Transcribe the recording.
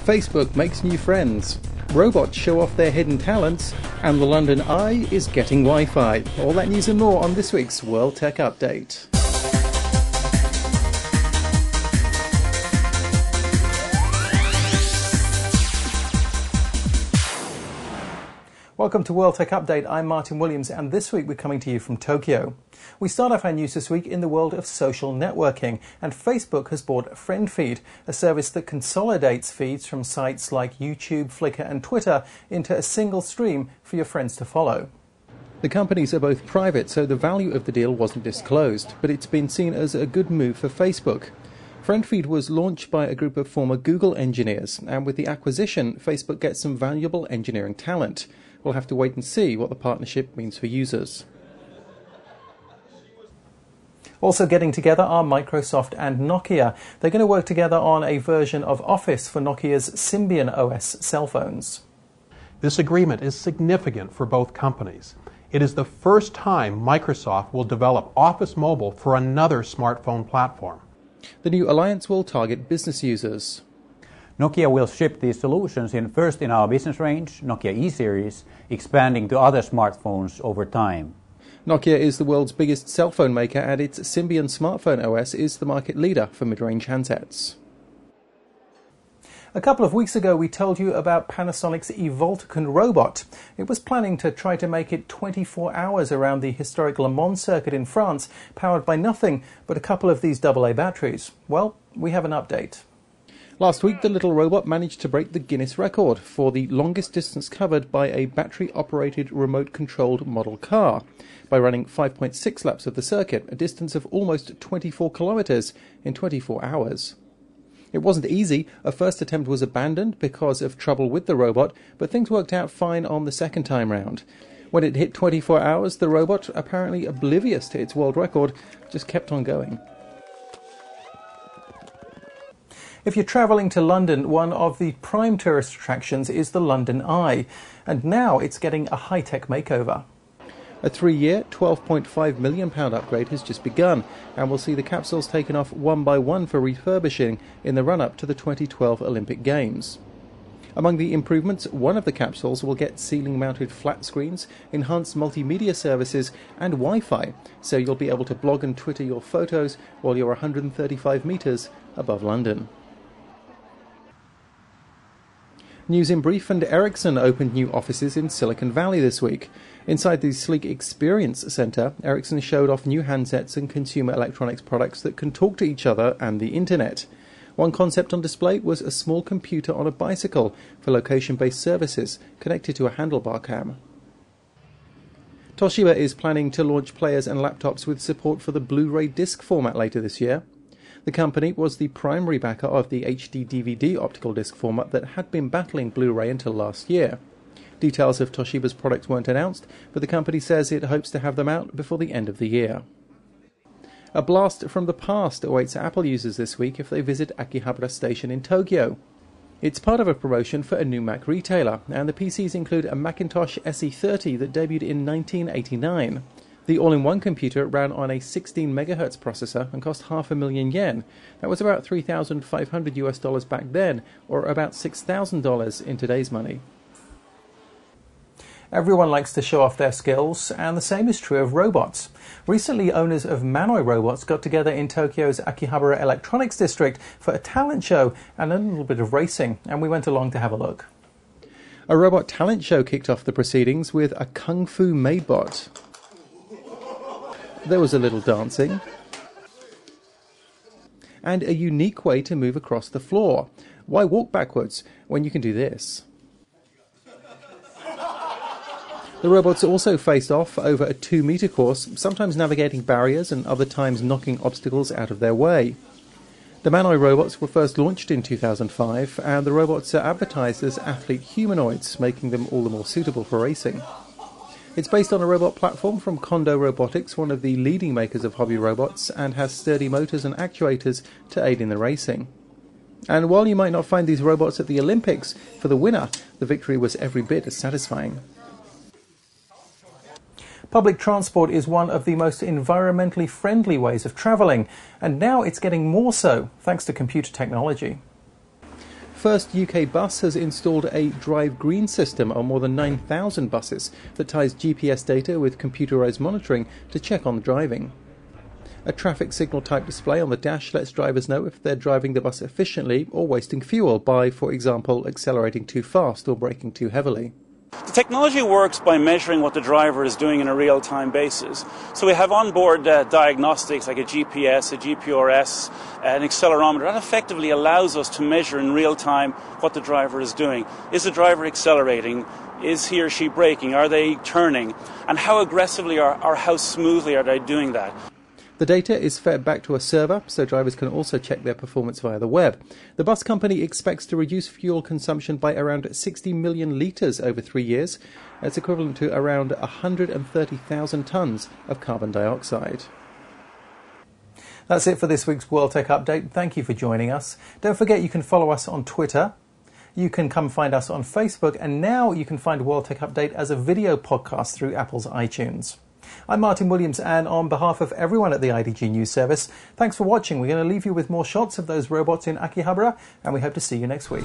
Facebook makes new friends, robots show off their hidden talents, and the London Eye is getting Wi-Fi. All that news and more on this week's World Tech Update. Welcome to World Tech Update. I'm Martin Williams, and this week we're coming to you from Tokyo. We start off our news this week in the world of social networking, and Facebook has bought FriendFeed, a service that consolidates feeds from sites like YouTube, Flickr and Twitter into a single stream for your friends to follow. The companies are both private, so the value of the deal wasn't disclosed, but it's been seen as a good move for Facebook. FriendFeed was launched by a group of former Google engineers, and with the acquisition, Facebook gets some valuable engineering talent. We'll have to wait and see what the partnership means for users. Also getting together are Microsoft and Nokia. They're going to work together on a version of Office for Nokia's Symbian OS cell phones. This agreement is significant for both companies. It is the first time Microsoft will develop Office Mobile for another smartphone platform. The new alliance will target business users. Nokia will ship these solutions first in our business range, Nokia E-Series, expanding to other smartphones over time. Nokia is the world's biggest cell phone maker, and its Symbian smartphone OS is the market leader for mid-range handsets. A couple of weeks ago we told you about Panasonic's Evolticon robot. It was planning to try to make it 24 hours around the historic Le Mans circuit in France, powered by nothing but a couple of these AA batteries. Well, we have an update. Last week, the little robot managed to break the Guinness record for the longest distance covered by a battery-operated, remote-controlled model car, by running 5.6 laps of the circuit, a distance of almost 24 kilometers in 24 hours. It wasn't easy. A first attempt was abandoned because of trouble with the robot, but things worked out fine on the second time round. When it hit 24 hours, the robot, apparently oblivious to its world record, just kept on going. If you're travelling to London, one of the prime tourist attractions is the London Eye, and now it's getting a high-tech makeover. A 3-year, £12.5 million upgrade has just begun, and we'll see the capsules taken off one by one for refurbishing in the run-up to the 2012 Olympic Games. Among the improvements, one of the capsules will get ceiling-mounted flat screens, enhanced multimedia services and Wi-Fi, so you'll be able to blog and Twitter your photos while you're 135 metres above London. News in brief, and Ericsson opened new offices in Silicon Valley this week. Inside the sleek Experience Center, Ericsson showed off new handsets and consumer electronics products that can talk to each other and the internet. One concept on display was a small computer on a bicycle for location-based services connected to a handlebar cam. Toshiba is planning to launch players and laptops with support for the Blu-ray disc format later this year. The company was the primary backer of the HD DVD optical disc format that had been battling Blu-ray until last year. Details of Toshiba's products weren't announced, but the company says it hopes to have them out before the end of the year. A blast from the past awaits Apple users this week if they visit Akihabara Station in Tokyo. It's part of a promotion for a new Mac retailer, and the PCs include a Macintosh SE30 that debuted in 1989. The all-in-one computer ran on a 16 MHz processor and cost $500,000 yen. That was about $3,500 back then, or about $6,000 in today's money. Everyone likes to show off their skills, and the same is true of robots. Recently, owners of Manoi Robots got together in Tokyo's Akihabara Electronics District for a talent show and a little bit of racing, and we went along to have a look. A robot talent show kicked off the proceedings with a Kung Fu Maidbot. There was a little dancing, and a unique way to move across the floor. Why walk backwards when you can do this? The robots also faced off over a 2-metre course, sometimes navigating barriers and other times knocking obstacles out of their way. The Manoi robots were first launched in 2005, and the robots are advertised as athlete humanoids, making them all the more suitable for racing. It's based on a robot platform from Kondo Robotics, one of the leading makers of hobby robots, and has sturdy motors and actuators to aid in the racing. And while you might not find these robots at the Olympics, for the winner, the victory was every bit as satisfying. Public transport is one of the most environmentally friendly ways of travelling, and now it's getting more so thanks to computer technology. First UK Bus has installed a Drive Green system on more than 9,000 buses that ties GPS data with computerised monitoring to check on driving. A traffic signal type display on the dash lets drivers know if they're driving the bus efficiently or wasting fuel by, for example, accelerating too fast or braking too heavily. The technology works by measuring what the driver is doing on a real-time basis. So we have onboard diagnostics like a GPS, a GPRS, an accelerometer. That effectively allows us to measure in real time what the driver is doing. Is the driver accelerating? Is he or she braking? Are they turning? And how aggressively or how smoothly are they doing that? The data is fed back to a server, so drivers can also check their performance via the web. The bus company expects to reduce fuel consumption by around 60 million litres over 3 years. That's equivalent to around 130,000 tonnes of carbon dioxide. That's it for this week's World Tech Update. Thank you for joining us. Don't forget you can follow us on Twitter. You can come find us on Facebook, and now you can find World Tech Update as a video podcast through Apple's iTunes. I'm Martin Williams, and on behalf of everyone at the IDG News Service, thanks for watching. We're going to leave you with more shots of those robots in Akihabara, and we hope to see you next week.